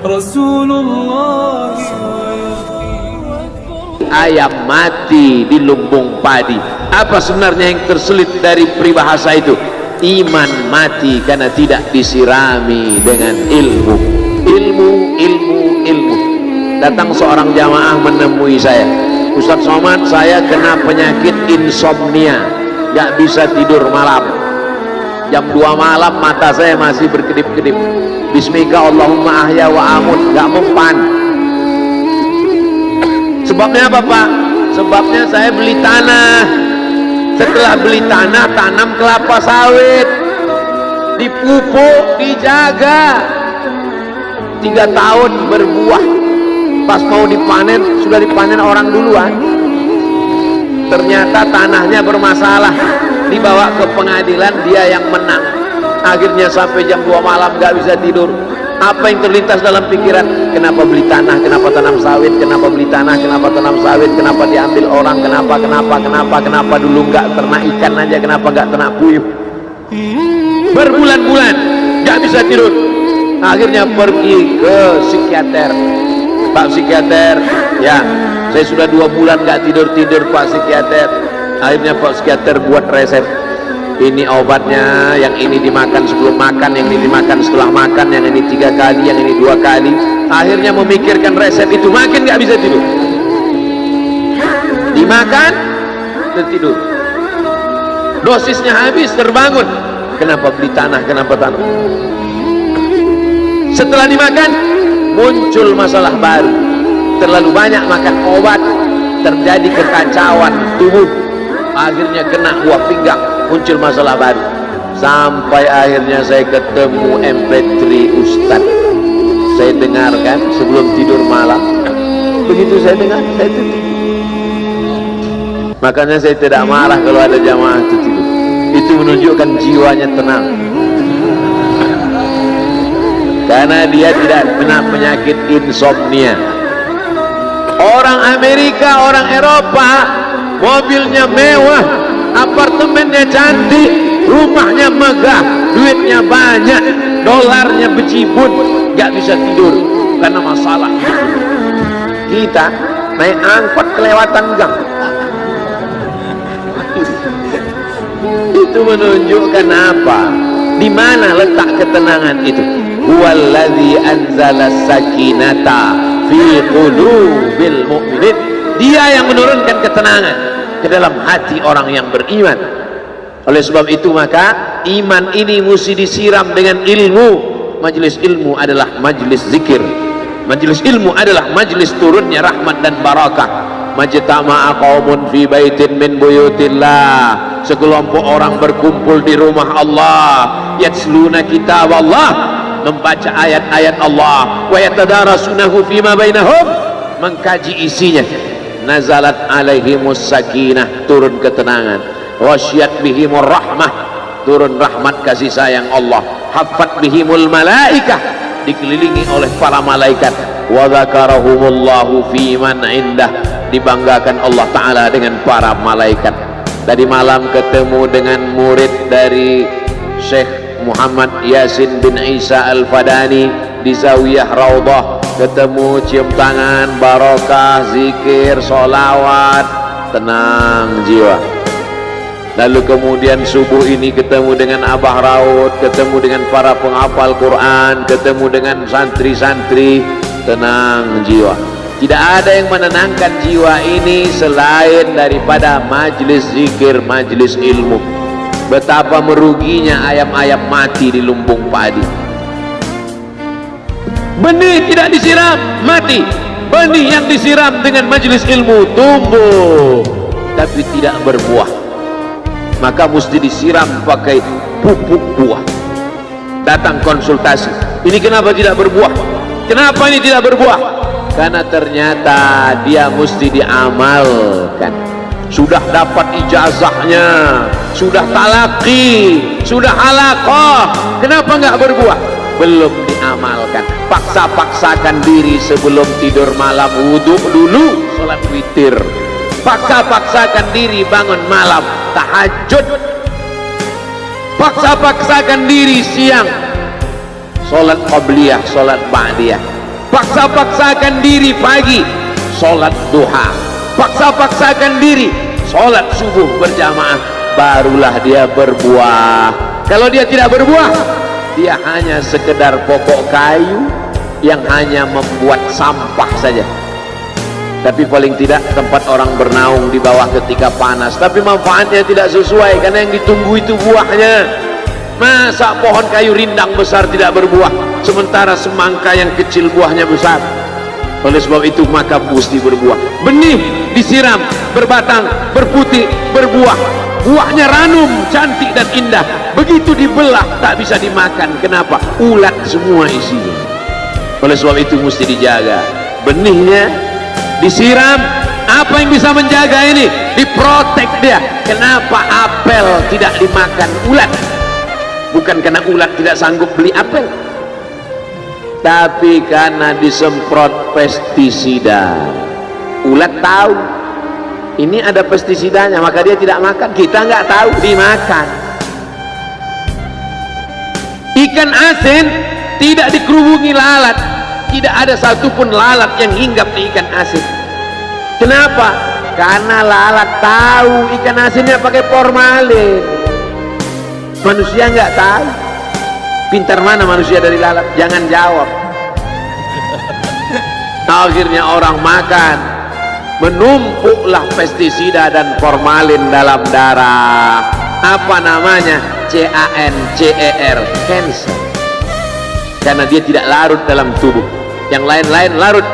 Rasulullah. Ayam mati di lumbung padi. Apa sebenarnya yang tersulit dari peribahasa itu? Iman mati karena tidak disirami dengan ilmu. Ilmu. Datang seorang jamaah menemui saya, Ustaz Somad, saya kena penyakit insomnia, gak bisa tidur malam. Jam 2 malam mata saya masih berkedip-kedip. Bismika Allahumma ahya wa amut, gak mempan. Sebabnya apa Pak? Sebabnya saya beli tanah. Setelah beli tanah, tanam kelapa sawit, dipupuk, dijaga, 3 tahun berbuah. Pas mau dipanen, sudah dipanen orang duluan. Ternyata tanahnya bermasalah, dibawa ke pengadilan, dia yang menang. Akhirnya sampai jam 2 malam gak bisa tidur. Apa yang terlintas dalam pikiran? Kenapa beli tanah, kenapa tanam sawit, kenapa beli tanah, kenapa tanam sawit, kenapa diambil orang, kenapa dulu gak ternak ikan aja, kenapa gak ternak puyuh. Berbulan-bulan gak bisa tidur. Akhirnya pergi ke psikiater. Pak psikiater, ya saya sudah 2 bulan gak tidur-tidur Pak psikiater. Akhirnya Pak psikiater buat resep. Ini obatnya, yang ini dimakan sebelum makan, yang ini dimakan setelah makan, yang ini 3 kali, yang ini 2 kali. Akhirnya memikirkan resep itu, makin gak bisa tidur. Dimakan, tertidur. Dosisnya habis, terbangun. Kenapa beli tanah, kenapa tanah? Setelah dimakan, muncul masalah baru. Terlalu banyak makan obat, terjadi kekacauan tubuh. Akhirnya kena buah pinggang, muncul masalah baru. Sampai akhirnya saya ketemu MP3 Ustadz. Saya dengarkan sebelum tidur malam. Begitu saya dengar, saya tidur. Makanya saya tidak marah kalau ada jamaah itu tidur. Itu menunjukkan jiwanya tenang, karena dia tidak kena penyakit insomnia. Orang Amerika, orang Eropa, mobilnya mewah, apartemennya cantik, rumahnya megah, duitnya banyak, dolarnya bejibun, gak bisa tidur karena masalah. Kita naik angkot kelewatan gang. Itu menunjukkan apa? Di mana letak ketenangan itu? Huwallazi anzala sakinata fi qulubil mu'minin. Dia yang menurunkan ketenangan ke dalam hati orang yang beriman. Oleh sebab itu maka iman ini mesti disiram dengan ilmu. Majelis ilmu adalah majelis zikir. Majelis ilmu adalah majelis turunnya rahmat dan barakah. Majtama'a qaumun fi baitin min buyutillah. Sekelompok orang berkumpul di rumah Allah, yatsluna kitab Allah, membaca ayat-ayat Allah, wa yatadarasunahu fima bainahum, mengkaji isinya. Nazalat alaihimus sakinah, turun ketenangan. Wasyat bihimur rahmah, turun rahmat kasih sayang Allah. Haffat bihimul malaikah, dikelilingi oleh para malaikat. Wa dzakarahumullahu fiman indah, dibanggakan Allah Ta'ala dengan para malaikat. Tadi malam ketemu dengan murid dari Syekh Muhammad Yasin bin Isa Al-Fadani di Zawiyah Raudhah. Ketemu, cium tangan, barokah, zikir, sholawat, tenang jiwa. Lalu kemudian subuh ini ketemu dengan Abah Raud, ketemu dengan para penghafal Quran, ketemu dengan santri-santri, tenang jiwa. Tidak ada yang menenangkan jiwa ini selain daripada majelis zikir, majelis ilmu. Betapa meruginya ayam-ayam mati di lumbung padi. Benih tidak disiram, mati. Benih yang disiram dengan majelis ilmu tumbuh, tapi tidak berbuah. Maka mesti disiram pakai pupuk buah. Datang konsultasi, ini kenapa tidak berbuah? Kenapa ini tidak berbuah? Karena ternyata dia mesti diamalkan. Sudah dapat ijazahnya, sudah talaqi, sudah halaqah, kenapa nggak berbuah? Belum diamalkan. Paksa-paksakan diri sebelum tidur malam, wudhu dulu, sholat witir. Paksa-paksakan diri bangun malam, tahajud. Paksa-paksakan diri siang, sholat qabliyah, sholat ba'diyah. Paksa-paksakan diri pagi, sholat duha. Paksa-paksakan diri, sholat subuh berjamaah, barulah dia berbuah. Kalau dia tidak berbuah, dia hanya sekedar pokok kayu yang hanya membuat sampah saja. Tapi paling tidak tempat orang bernaung di bawah ketika panas, tapi manfaatnya tidak sesuai karena yang ditunggu itu buahnya. Masa pohon kayu rindang besar tidak berbuah sementara semangka yang kecil buahnya besar? Oleh sebab itu maka mesti berbuah. Benih disiram, berbatang, berputih, berbuah. Buahnya ranum, cantik dan indah. Begitu dibelah tak bisa dimakan. Kenapa? Ulat semua isinya. Oleh sebab itu mesti dijaga. Benihnya disiram. Apa yang bisa menjaga ini? Diprotek dia. Kenapa apel tidak dimakan ulat? Bukan karena ulat tidak sanggup beli apel, tapi karena disemprot pestisida. Ulat tahu ini ada pestisidanya, maka dia tidak makan. Kita nggak tahu, dimakan. Ikan asin tidak dikerubungi lalat, tidak ada satupun lalat yang hinggap di ikan asin. Kenapa? Karena lalat tahu ikan asinnya pakai formalin. Manusia nggak tahu. Pintar mana manusia dari lalat? Jangan jawab. Akhirnya orang makan, menumpuklah pestisida dan formalin dalam darah. Apa namanya? CANCER, cancer. Karena dia tidak larut dalam tubuh. Yang lain-lain larut.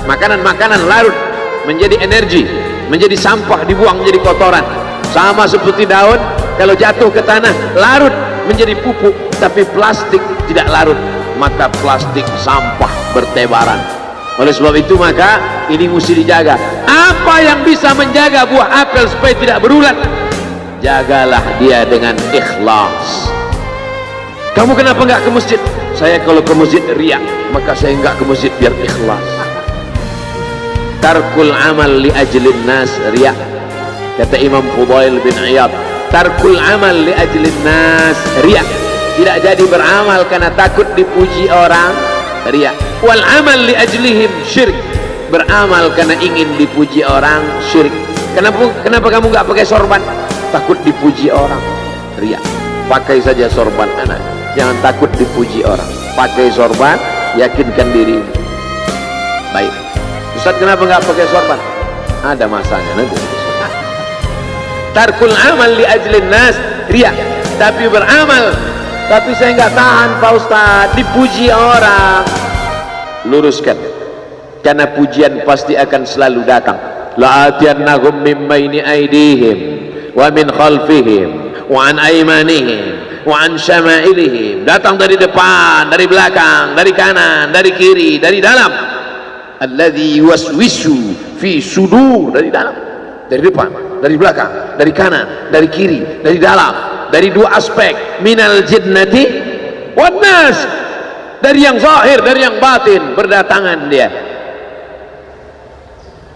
Makanan-makanan larut menjadi energi, menjadi sampah, dibuang menjadi kotoran. Sama seperti daun, kalau jatuh ke tanah larut menjadi pupuk, tapi plastik tidak larut, maka plastik sampah bertebaran. Oleh sebab itu maka ini mesti dijaga. Apa yang bisa menjaga buah apel supaya tidak berulat? Jagalah dia dengan ikhlas. Kamu kenapa nggak ke masjid? Saya kalau ke masjid riak, maka saya nggak ke masjid biar ikhlas. Tarkul amal li ajlin nas riak. Kata Imam Fudail bin Iyad, tarkul amal li ajlin nas riya. Tidak jadi beramal karena takut dipuji orang, riya. Wal amal li ajlihim syirik. Beramal karena ingin dipuji orang, syirik. Kenapa kamu nggak pakai sorban? Takut dipuji orang, riya. Pakai saja sorban anak, jangan takut dipuji orang. Pakai sorban, yakinkan diri. Baik. Ustaz, kenapa nggak pakai sorban? Ada masanya nanti. Tarkul amal li ajlin nas riya. Tapi beramal, tapi saya nggak tahan Pak Ustaz dipuji orang. Luruskan, karena pujian pasti akan selalu datang. La'atiyannahum min baini aydihim wa min khalfihim wa an aymanihim wa an syama'ilihim. Datang dari depan, dari belakang, dari kanan, dari kiri, dari dalam. Alladzi yuwaswisu fi sudur, dari dalam, dari depan, dari belakang, dari kanan, dari kiri, dari dalam, dari dua aspek, minal jinnati wan nas, dari yang zahir, dari yang batin, berdatangan dia.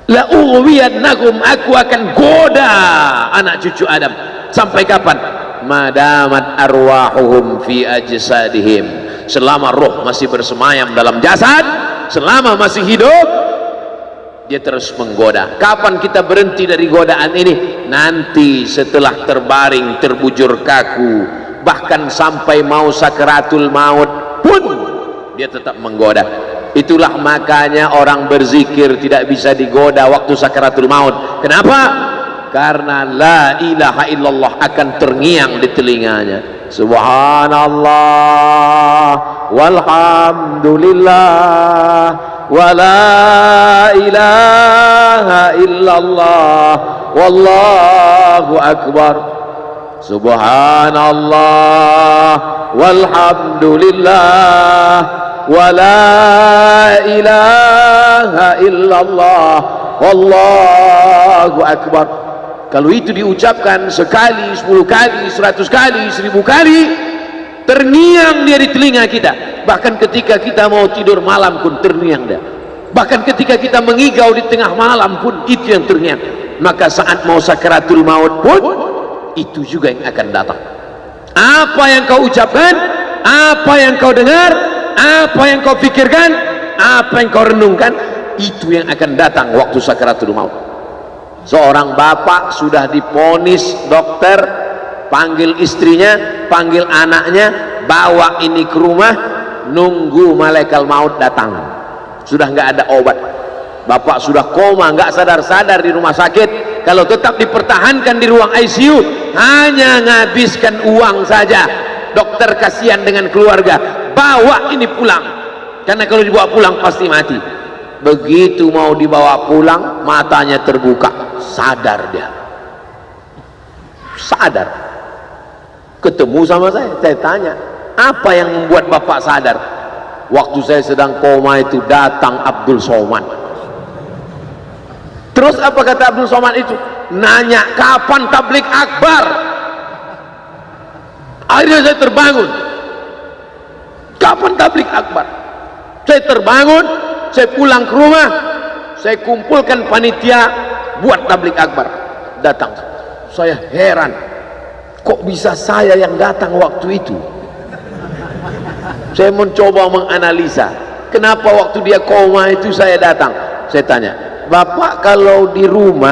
La ughwiyannakum, aku akan goda anak cucu Adam. Sampai kapan? Madamat arwahuhum fi ajsadihim, selama roh masih bersemayam dalam jasad, selama masih hidup dia terus menggoda. Kapan kita berhenti dari godaan ini? Nanti setelah terbaring, terbujur kaku, bahkan sampai mau sakaratul maut pun dia tetap menggoda. Itulah makanya orang berzikir tidak bisa digoda waktu sakaratul maut. Kenapa? Karena la ilaha illallah akan terngiang di telinganya. Subhanallah walhamdulillah wa la ilaha illallah wallahu akbar. Subhanallah walhamdulillah wa la ilaha illallah wallahu akbar. Kalau itu diucapkan sekali, 10 kali, 100 kali, 1000 kali, terngiang dia di telinga kita. Bahkan ketika kita mau tidur malam pun terngiang dia. Bahkan ketika kita mengigau di tengah malam pun itu yang terngiang. Maka saat mau sakaratul maut pun itu juga yang akan datang. Apa yang kau ucapkan, apa yang kau dengar, Apa yang kau pikirkan, apa yang kau renungkan, itu yang akan datang waktu sakaratul maut. Seorang bapak sudah diponis dokter, panggil istrinya, panggil anaknya, bawa ini ke rumah, nunggu malaikat maut datang. Sudah nggak ada obat, bapak sudah koma, nggak sadar-sadar di rumah sakit. Kalau tetap dipertahankan di ruang ICU, hanya ngabiskan uang saja. Dokter kasihan dengan keluarga, bawa ini pulang, karena kalau dibawa pulang pasti mati. Begitu mau dibawa pulang, matanya terbuka, sadar dia, sadar. Ketemu sama saya tanya, apa yang membuat bapak sadar? Waktu saya sedang koma itu datang Abdul Somad. Terus apa kata Abdul Somad itu? Nanya kapan tablik akbar. Akhirnya saya terbangun. Kapan tablik akbar? Saya terbangun, saya pulang ke rumah, saya kumpulkan panitia buat tablik akbar. Datang, saya heran, kok bisa saya yang datang waktu itu? Saya mencoba menganalisa, kenapa waktu dia koma itu saya datang. Saya tanya, Bapak kalau di rumah